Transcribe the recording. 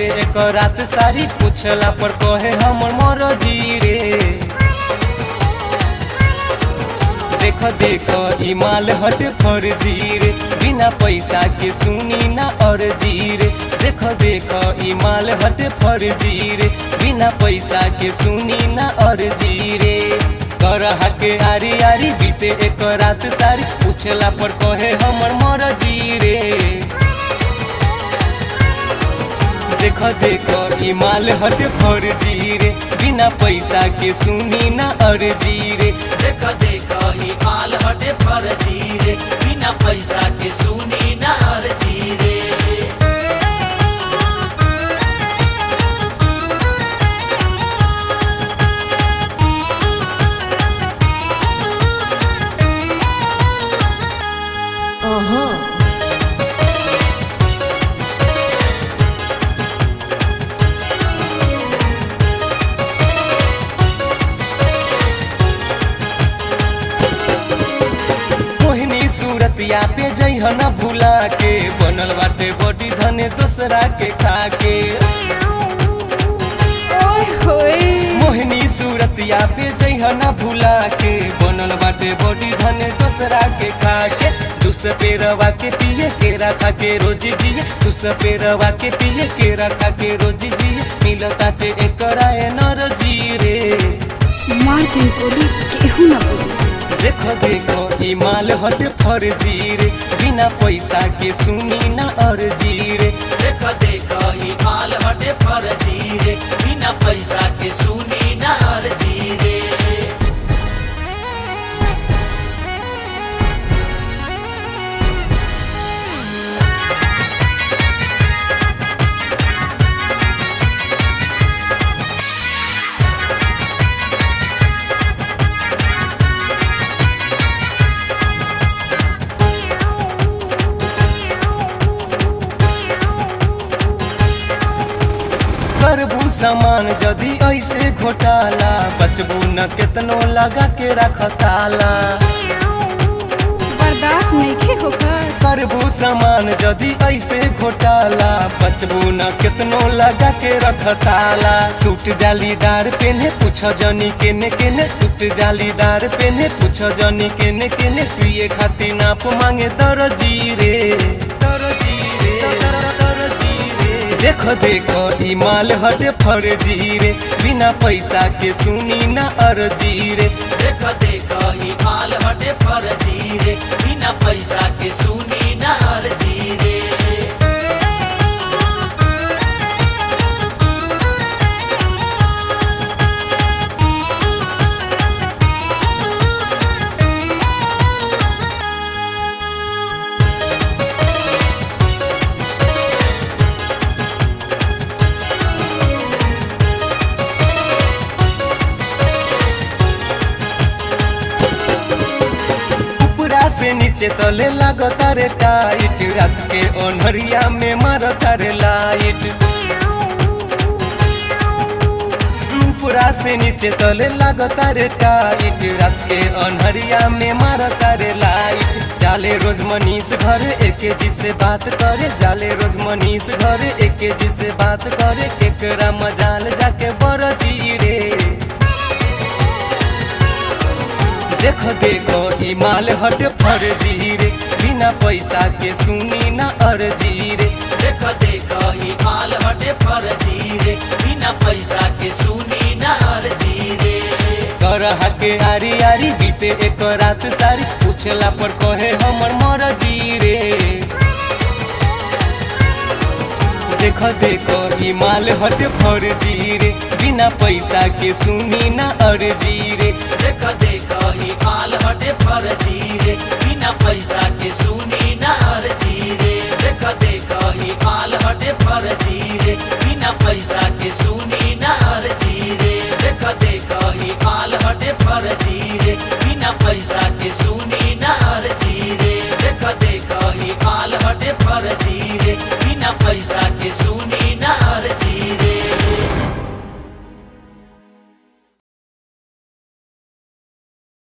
बीते एक रात सारी पूछला पर कहे हमर मरजी रे। देखो देखो ई माल हटे फर्जी रे, बिना पैसा के सुनी ना अर्जी रे। देखो देखो ई माल हटे फर्जी रे, बिना पैसा के सुनी ना अर्जी रे। करहा के आरी आरी बीते एक रात सारी पूछला पर कहे हमर मरजी रे। देखो देखो ई माल हटे फर्जी रे, बिना पैसा के सुनी ना अर्जी रे। देखो देखो ई माल हटे फर्जी रे, बिना पैसा के सुनी ना अर्जी रे। सूरतिया पे जइह न भुला के, बनल बाटे बॉडी धने दूसरा के खाके। मोहिनी सूरतिया पे जइह न भुला के, बनल बाटे बॉडी धने दूसरा के खाके। दूस पे रवा के पिए के रखा के रोजी जिए, दूस पे रवा के पिए के रखा के रोजी जिए। मिलता ते एकराए नरजी रे, मार के कोली केहू ना बोली। देखो देखो ई माल हटे फर्जी रे, बिना पैसा के सुनी ना अर्जी रे। देखो देखो ई माल हटे फर्जी रे, बिना पैसा के सुनी ना अर्जी रे। करबू सामान जदि ऐसे घोटाला, बचबू न केतनो लगा के रख ताला। बर्दाश्त नहीं होकर करबू सामान जदि ऐसे घोटाला, बचबू न केतनो लगा के रख ताला। सूट जालीदार पेने पूछ जनी केने केने, सूट जालीदार पेने पूछ जनी केने केने। सिए खातिर नाप मांगे दर्जी रे, दर्जी रे, दर्जी रे। देखो देखो ई माल हटे फर्जी रे, बिना पैसा के सुनी ना अर्जी रे। देखो देखो ई माल हटे फर्जी रे, बिना पैसा के सुनी ना अर्जी रे। से नीचे तले लागता रे टाइट, रात के ओन्हरिया में मारता रे लाइट। पूरा से नीचे तले लागता रे टाइट, रात के ओन्हरिया में मारता रे लाइट। जाले रोज मनीष घर एके जी से बात करे, जाले रोज मनीष घर एके जी से बात करे। केकरा मजाल जाके बरजी रे। देखो देखो ई माल हटे फर्जी रे, बिना पैसा के सुनी ना अर्जी रे। देखो देखो ई माल हटे फर्जी रे, बिना पैसा के सुनी ना अर्जी रे। करहा के आरी आरी बीते एक रात सारी पूछला पर कहे हमर मरजी रे। देखो देखो ई माल हटे फर्जी रे, बिना पैसा के सुनी ना अर्जी रे। देखो देखो ई माल हटे फर्जी रे, बिना पैसा के सुनी ना अर्जी रे। देखो देखो ई माल हटे फर्जी रे, बिना पैसा के सुनी ना अर्जी रे। देखो देखो ई माल हटे फर्जी रे, बिना पैसा के सुनी ना अर्जी रे। देखो देखो ई माल हटे फर्जी रे, बिना पैसा के सुनी